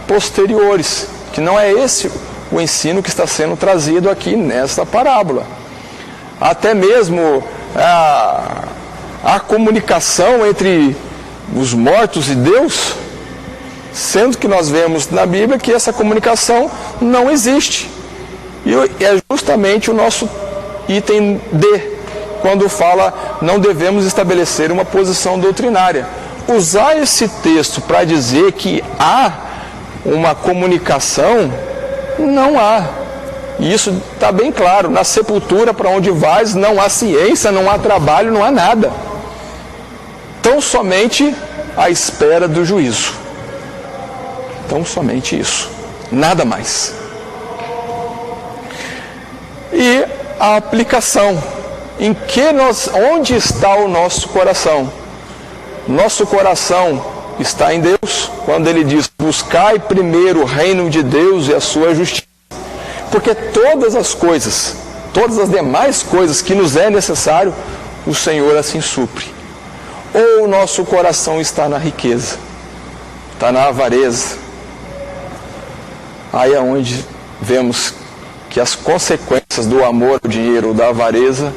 posteriores, que não é esse o ensino que está sendo trazido aqui nesta parábola. Até mesmo a comunicação entre os mortos e Deus, sendo que nós vemos na Bíblia que essa comunicação não existe. E é justamente o nosso item D, quando fala não devemos estabelecer uma posição doutrinária. Usar esse texto para dizer que há uma comunicação, não há. E isso está bem claro. Na sepultura para onde vais não há ciência, não há trabalho, não há nada. Tão somente à espera do juízo. Tão somente isso. Nada mais. E a aplicação. Onde está o nosso coração? Nosso coração está em Deus, quando Ele diz: buscai primeiro o reino de Deus e a sua justiça. Porque todas as demais coisas que nos é necessário, o Senhor assim supre. Ou o nosso coração está na riqueza, está na avareza. Aí é onde vemos que as consequências do amor ao dinheiro ou da avareza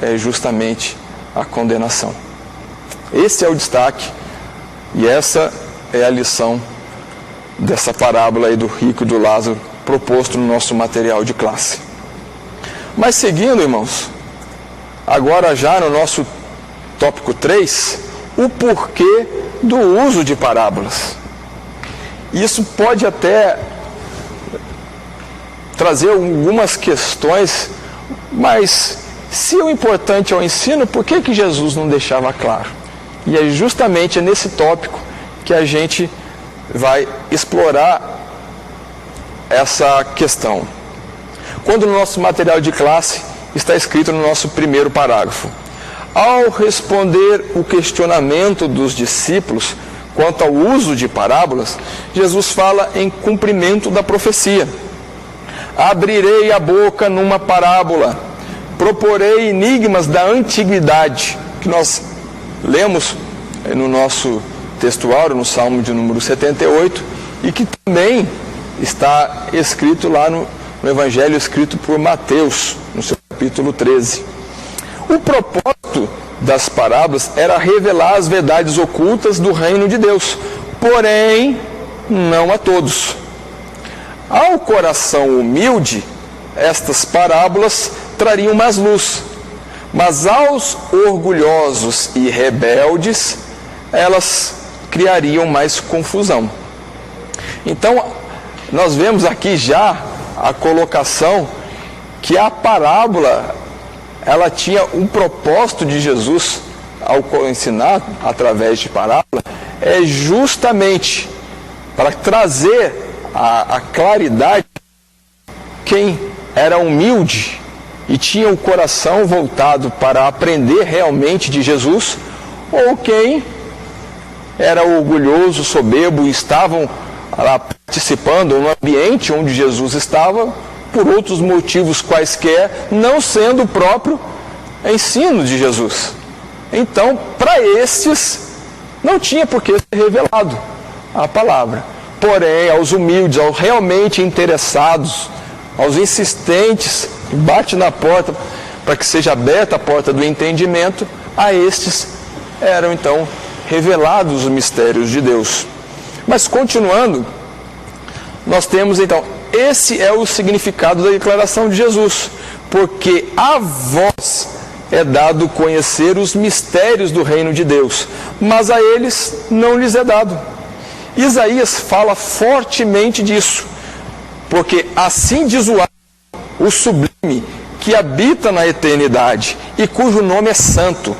é justamente a condenação. Esse é o destaque e essa é a lição dessa parábola aí do rico e do Lázaro, proposto no nosso material de classe. Mas seguindo, irmãos, agora já no nosso tópico 3, o porquê do uso de parábolas. Isso pode até trazer algumas questões, mas se o importante é o ensino, por que Jesus não deixava claro? E é justamente nesse tópico que a gente vai explorar essa questão. Quando no nosso material de classe está escrito no nosso primeiro parágrafo: ao responder o questionamento dos discípulos quanto ao uso de parábolas, Jesus fala em cumprimento da profecia. Abrirei a boca numa parábola, proporei enigmas da antiguidade, que nós lemos no nosso textuário, no Salmo de número 78, e que também está escrito lá no Evangelho escrito por Mateus, no seu capítulo 13. O propósito das parábolas era revelar as verdades ocultas do reino de Deus, porém, não a todos. Ao coração humilde, estas parábolas trariam mais luz, mas aos orgulhosos e rebeldes, elas criariam mais confusão. Então, nós vemos aqui já a colocação que a parábola, ela tinha um propósito de Jesus ao ensinar através de parábola, é justamente para trazer a claridade. Quem era humilde e tinha o coração voltado para aprender realmente de Jesus, ou quem era orgulhoso, soberbo e estavam lá participando no ambiente onde Jesus estava, por outros motivos quaisquer, não sendo o próprio ensino de Jesus. Então, para estes, não tinha por que ser revelado a palavra. Porém, aos humildes, aos realmente interessados, aos insistentes, bate na porta para que seja aberta a porta do entendimento, a estes eram então revelados os mistérios de Deus. Mas continuando, nós temos então, esse é o significado da declaração de Jesus, porque a vós é dado conhecer os mistérios do reino de Deus, mas a eles não lhes é dado. Isaías fala fortemente disso, porque assim diz o sublime, que habita na eternidade e cujo nome é santo.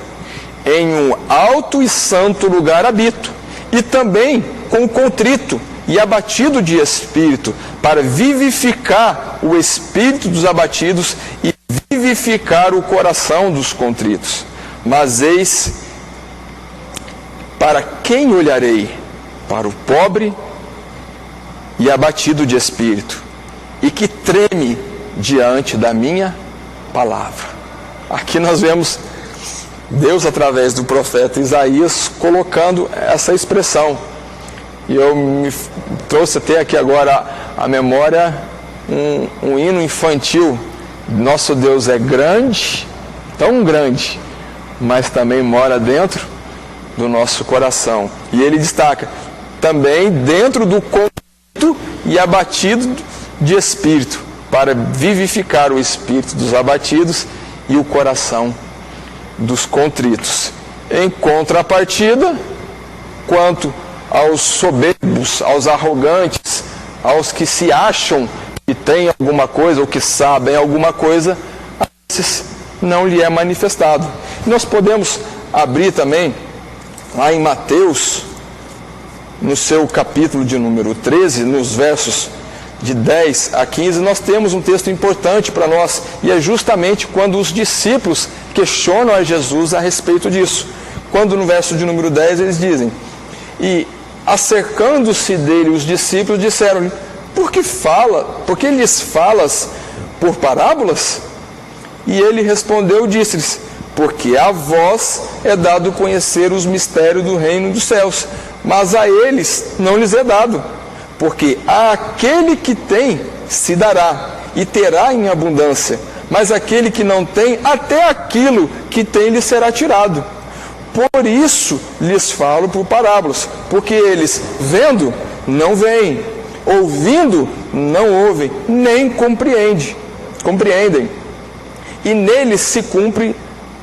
Em um alto e santo lugar habito, e também com o contrito e abatido de espírito, para vivificar o espírito dos abatidos e vivificar o coração dos contritos. Mas eis, para quem olharei? Para o pobre e abatido de espírito, e que treme diante da minha palavra. Aqui nós vemos Deus, através do profeta Isaías, colocando essa expressão. E eu me trouxe até aqui agora a memória um hino infantil. Nosso Deus é grande, tão grande, mas também mora dentro do nosso coração. E ele destaca, também dentro do contrito e abatido de espírito, para vivificar o espírito dos abatidos e o coração dos contritos. Em contrapartida, quanto aos soberbos, aos arrogantes, aos que se acham que têm alguma coisa ou que sabem alguma coisa, a esses não lhe é manifestado. Nós podemos abrir também lá em Mateus, no seu capítulo de número 13, nos versos de 10 a 15, nós temos um texto importante para nós, e é justamente quando os discípulos questionam a Jesus a respeito disso. Quando no verso de número 10 eles dizem, e acercando-se dele os discípulos disseram-lhe, por que lhes falas por parábolas? E ele respondeu e disse-lhes, porque a vós é dado conhecer os mistérios do reino dos céus, mas a eles não lhes é dado, porque àquele que tem se dará, e terá em abundância, mas aquele que não tem, até aquilo que tem lhe será tirado. Por isso lhes falo por parábolas, porque eles, vendo, não veem, ouvindo, não ouvem, nem compreendem. E neles se cumpre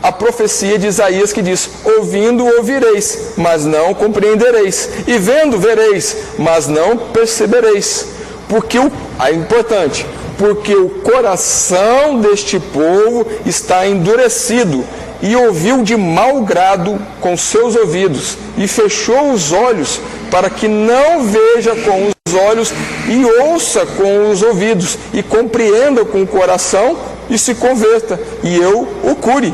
a profecia de Isaías que diz, ouvindo ouvireis, mas não compreendereis, e vendo vereis, mas não percebereis. Porque é importante, porque o coração deste povo está endurecido, e ouviu de mau grado com seus ouvidos, e fechou os olhos, para que não veja com os olhos, e ouça com os ouvidos, e compreenda com o coração, e se converta, e eu o cure.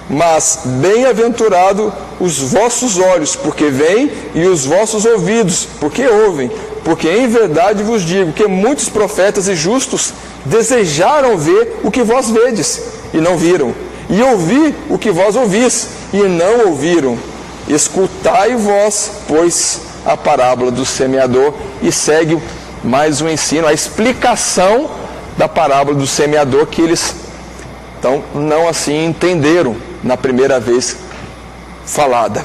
Mas bem-aventurado os vossos olhos, porque veem, e os vossos ouvidos, porque ouvem. Porque em verdade vos digo que muitos profetas e justos desejaram ver o que vós vedes, e não viram, e ouvir o que vós ouvis, e não ouviram. Escutai vós, pois, a parábola do semeador, e segue mais um ensino, a explicação da parábola do semeador, que eles então não assim entenderam na primeira vez falada.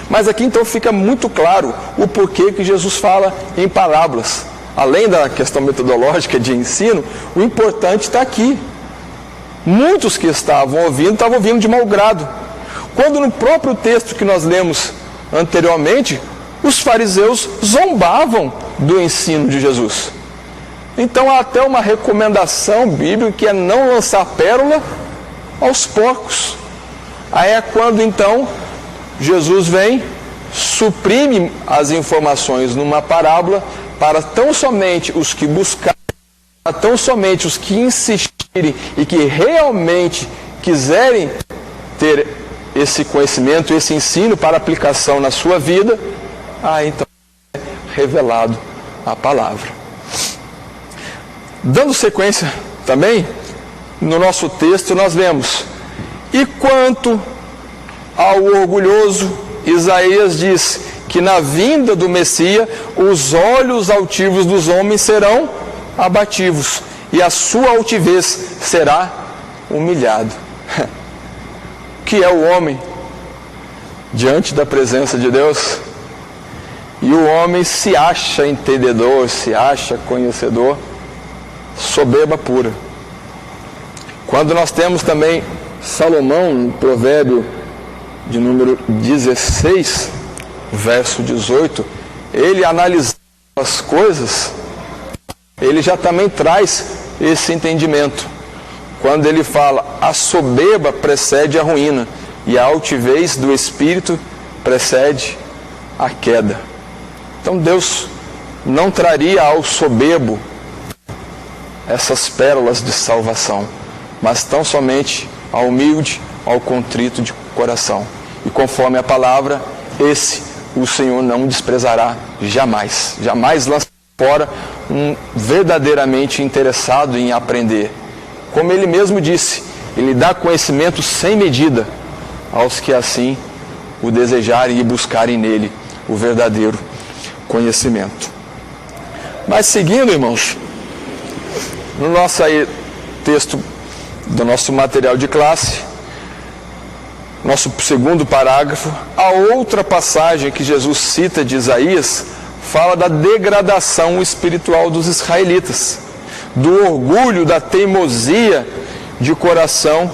Mas aqui então fica muito claro o porquê que Jesus fala em parábolas. Além da questão metodológica de ensino, o importante está aqui. Muitos que estavam ouvindo de mau grado. Quando no próprio texto que nós lemos anteriormente, os fariseus zombavam do ensino de Jesus. Então há até uma recomendação bíblica que é não lançar pérola aos porcos. Aí é quando então Jesus vem, suprime as informações numa parábola para tão somente os que buscarem, para tão somente os que insistirem e que realmente quiserem ter esse conhecimento, esse ensino para aplicação na sua vida, então é revelado a palavra. Dando sequência também, no nosso texto nós lemos: e quanto ao orgulhoso, Isaías diz que na vinda do Messias, os olhos altivos dos homens serão abatidos, e a sua altivez será humilhado. Que é o homem diante da presença de Deus? E o homem se acha entendedor, se acha conhecedor, soberba pura. Quando nós temos também Salomão, no provérbio de número 16, verso 18, ele analisando as coisas, ele já também traz esse entendimento. Quando ele fala: a soberba precede a ruína, e a altivez do espírito precede a queda. Então Deus não traria ao soberbo essas pérolas de salvação, mas tão somente ao humilde, ao contrito de coração. E conforme a palavra, esse o Senhor não desprezará jamais. Jamais lança fora um verdadeiramente interessado em aprender. Como ele mesmo disse, ele dá conhecimento sem medida aos que assim o desejarem e buscarem nele o verdadeiro conhecimento. Mas seguindo, irmãos, no nosso texto do nosso material de classe, nosso segundo parágrafo, a outra passagem que Jesus cita de Isaías fala da degradação espiritual dos israelitas, do orgulho, da teimosia de coração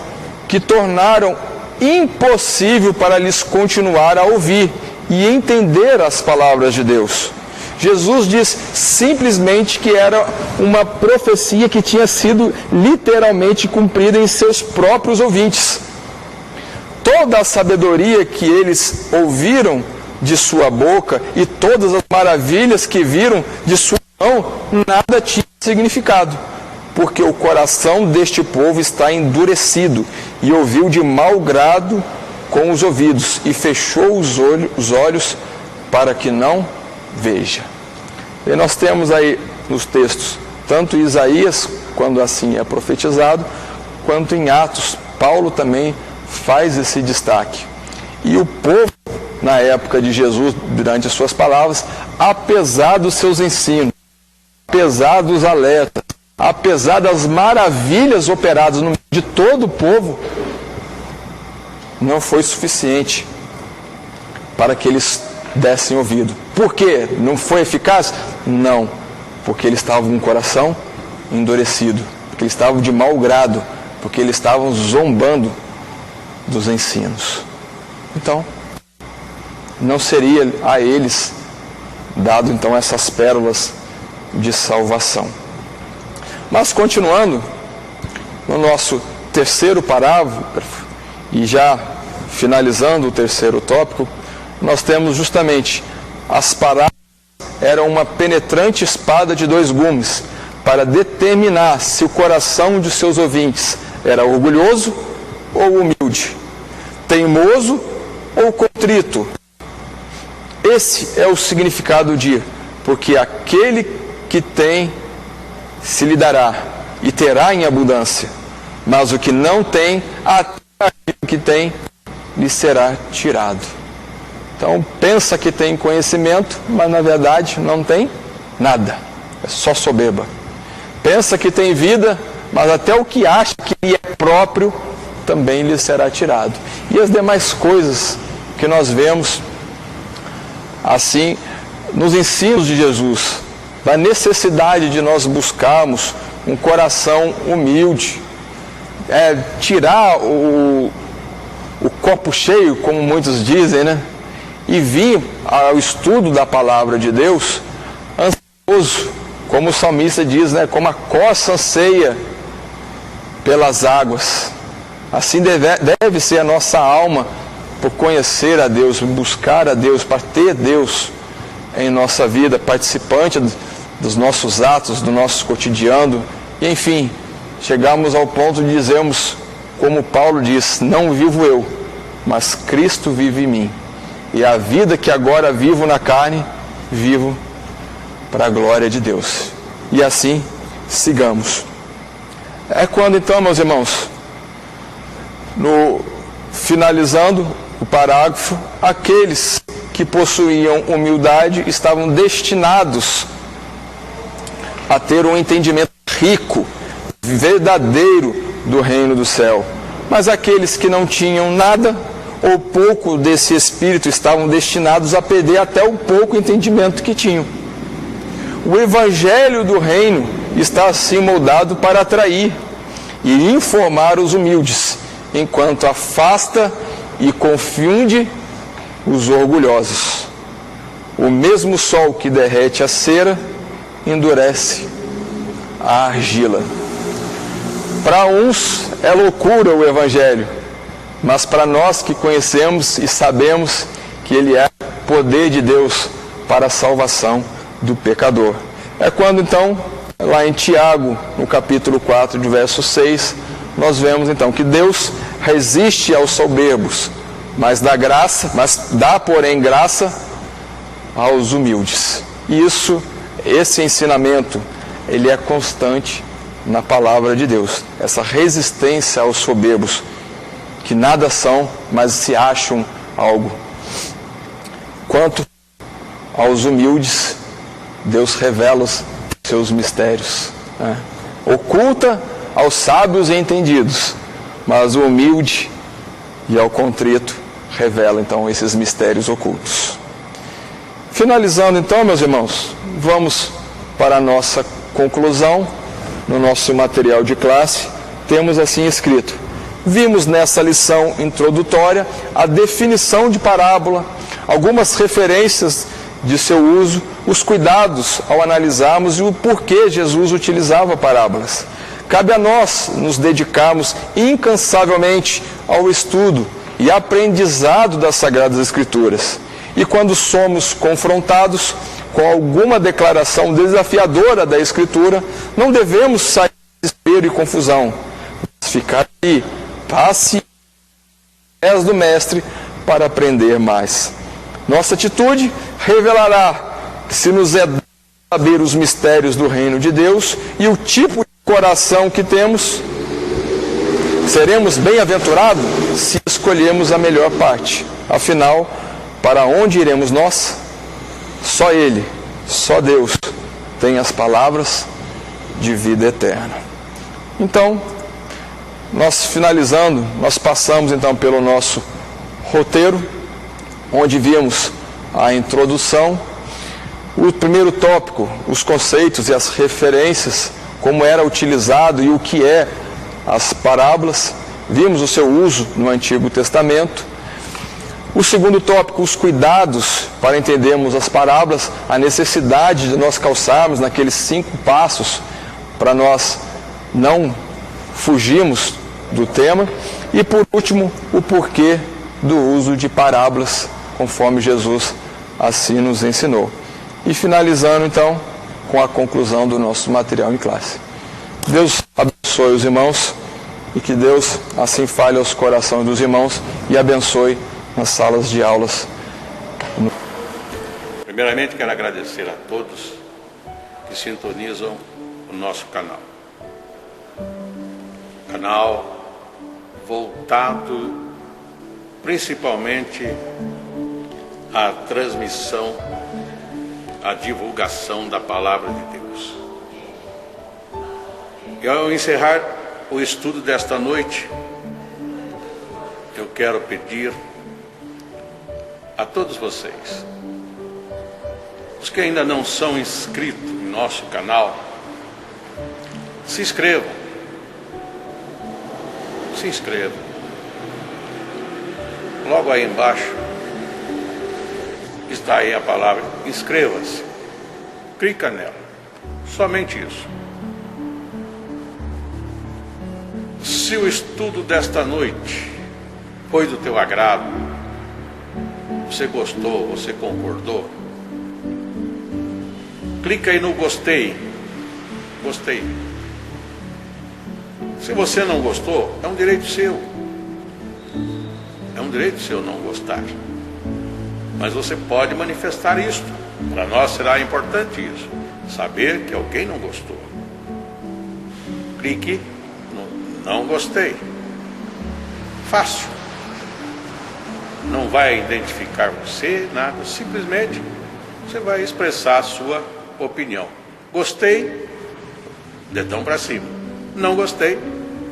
que tornaram impossível para lhes continuar a ouvir e entender as palavras de Deus. Jesus diz simplesmente que era uma profecia que tinha sido literalmente cumprida em seus próprios ouvintes. Toda a sabedoria que eles ouviram de sua boca e todas as maravilhas que viram de sua mão, nada tinha significado, porque o coração deste povo está endurecido e ouviu de mau grado com os ouvidos e fechou os olhos para que não veja. E nós temos aí nos textos, tanto Isaías, quando assim é profetizado, quanto em Atos, Paulo também faz esse destaque. E o povo, na época de Jesus, durante as suas palavras, apesar dos seus ensinos, apesar dos alertas, apesar das maravilhas operadas no meio de todo o povo, não foi suficiente para que eles dessem ouvido. Por quê? Não foi eficaz? Não, porque eles estavam com o coração endurecido, porque eles estavam de mau grado, porque eles estavam zombando dos ensinos. Então, não seria a eles dado então essas pérolas de salvação. Mas continuando, no nosso terceiro parágrafo, e já finalizando o terceiro tópico, nós temos justamente as parábolas eram uma penetrante espada de dois gumes para determinar se o coração de seus ouvintes era orgulhoso ou humilde, teimoso ou contrito. Esse é o significado de: porque aquele que tem se lhe dará e terá em abundância, mas o que não tem, até aquele que tem lhe será tirado. Então pensa que tem conhecimento, mas na verdade não tem nada, é só soberba. Pensa que tem vida, mas até o que acha que lhe é próprio também lhe será tirado. E as demais coisas que nós vemos assim nos ensinos de Jesus, da necessidade de nós buscarmos um coração humilde, tirar o copo cheio, como muitos dizem, né? E vir ao estudo da palavra de Deus ansioso, como o salmista diz, né? Como a corça anseia pelas águas, assim deve ser a nossa alma por conhecer a Deus, buscar a Deus, para ter Deus em nossa vida, participante dos nossos atos, do nosso cotidiano. E, enfim, chegamos ao ponto de dizermos, como Paulo diz, não vivo eu, mas Cristo vive em mim. E a vida que agora vivo na carne, vivo para a glória de Deus. E assim, sigamos. É quando então, meus irmãos, finalizando o parágrafo, aqueles que possuíam humildade estavam destinados a ter um entendimento rico, verdadeiro do reino do céu. Mas aqueles que não tinham nada ou pouco desse espírito estavam destinados a perder até o pouco entendimento que tinham. O evangelho do reino está assim moldado para atrair e informar os humildes, enquanto afasta e confunde os orgulhosos. O mesmo sol que derrete a cera endurece a argila. Para uns é loucura o evangelho, mas para nós que conhecemos e sabemos que ele é poder de Deus para a salvação do pecador. É quando então, lá em Tiago, no capítulo 4, de verso 6, nós vemos então que Deus resiste aos soberbos, mas dá porém graça aos humildes. E esse ensinamento, ele é constante na palavra de Deus. Essa resistência aos soberbos, que nada são, mas se acham algo. Quanto aos humildes, Deus revela os seus mistérios, né? Oculta aos sábios e entendidos, mas o humilde e ao contrito revela então esses mistérios ocultos. Finalizando então, meus irmãos, vamos para a nossa conclusão. No nosso material de classe, temos assim escrito: vimos nessa lição introdutória a definição de parábola, algumas referências de seu uso, os cuidados ao analisarmos e o porquê Jesus utilizava parábolas. Cabe a nós nos dedicarmos incansavelmente ao estudo e aprendizado das Sagradas Escrituras. E quando somos confrontados com alguma declaração desafiadora da Escritura, não devemos sair de desespero e confusão, mas ficar ali, paciente aos pés do Mestre, para aprender mais. Nossa atitude revelará se nos é dado saber os mistérios do reino de Deus e o tipo de coração que temos. Seremos bem-aventurados se escolhermos a melhor parte. Afinal, para onde iremos nós? Só Ele, só Deus, tem as palavras de vida eterna. Então, nós finalizando, nós passamos então pelo nosso roteiro, onde vimos a introdução, o primeiro tópico, os conceitos e as referências, como era utilizado e o que é as parábolas, vimos o seu uso no Antigo Testamento. O segundo tópico, os cuidados para entendermos as parábolas, a necessidade de nós calçarmos naqueles 5 passos para nós não fugirmos do tema. E por último, o porquê do uso de parábolas, conforme Jesus assim nos ensinou. E finalizando então com a conclusão do nosso material em classe. Deus abençoe os irmãos e que Deus assim fale aos corações dos irmãos e abençoe nas salas de aulas. Primeiramente, quero agradecer a todos que sintonizam o nosso canal. Canal voltado principalmente à transmissão, à divulgação da Palavra de Deus. E ao encerrar o estudo desta noite, eu quero pedir a todos vocês, os que ainda não são inscritos em nosso canal, se inscrevam. Se inscrevam. Logo aí embaixo está aí a palavra inscreva-se. Clica nela. Somente isso. Se o estudo desta noite foi do teu agrado, Você gostou? Você concordou? Clica aí no gostei. Gostei. Se você não gostou, é um direito seu. É um direito seu não gostar. Mas você pode manifestar isto. Para nós será importante isso. Saber que alguém não gostou. Clique no não gostei. Fácil. Não vai identificar você, nada. Simplesmente você vai expressar a sua opinião. Gostei, dedão para cima. Não gostei,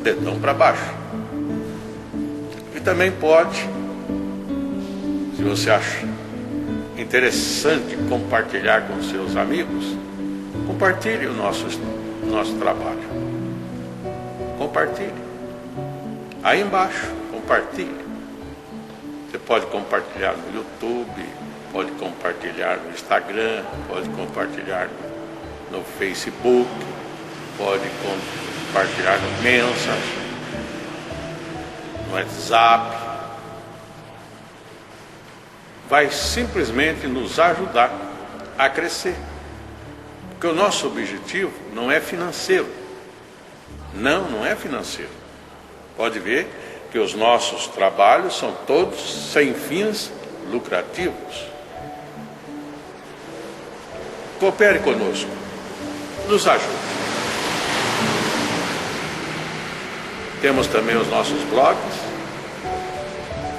dedão para baixo. E também pode, se você acha interessante compartilhar com seus amigos, compartilhe o nosso trabalho. Compartilhe. Aí embaixo, compartilhe. Você pode compartilhar no YouTube, pode compartilhar no Instagram, pode compartilhar no Facebook, pode compartilhar no Messenger, no WhatsApp. Vai simplesmente nos ajudar a crescer. Porque o nosso objetivo não é financeiro. Não é financeiro. Pode ver que os nossos trabalhos são todos sem fins lucrativos. Coopere conosco. Nos ajude. Temos também os nossos blogs,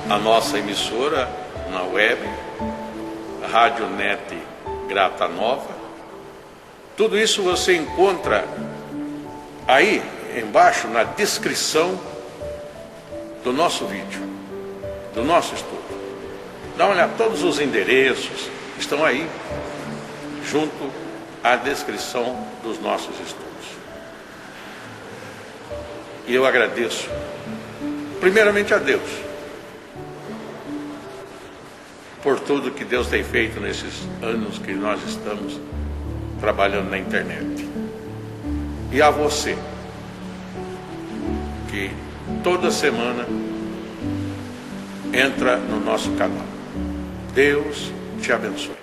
a nossa emissora na web, Rádio Net Grata Nova. Tudo isso você encontra aí embaixo na descrição do nosso vídeo, do nosso estudo. Dá uma olhada, todos os endereços estão aí, junto à descrição dos nossos estudos. E eu agradeço, primeiramente a Deus, por tudo que Deus tem feito nesses anos que nós estamos trabalhando na internet. E a você, que toda semana entra no nosso canal. Deus te abençoe.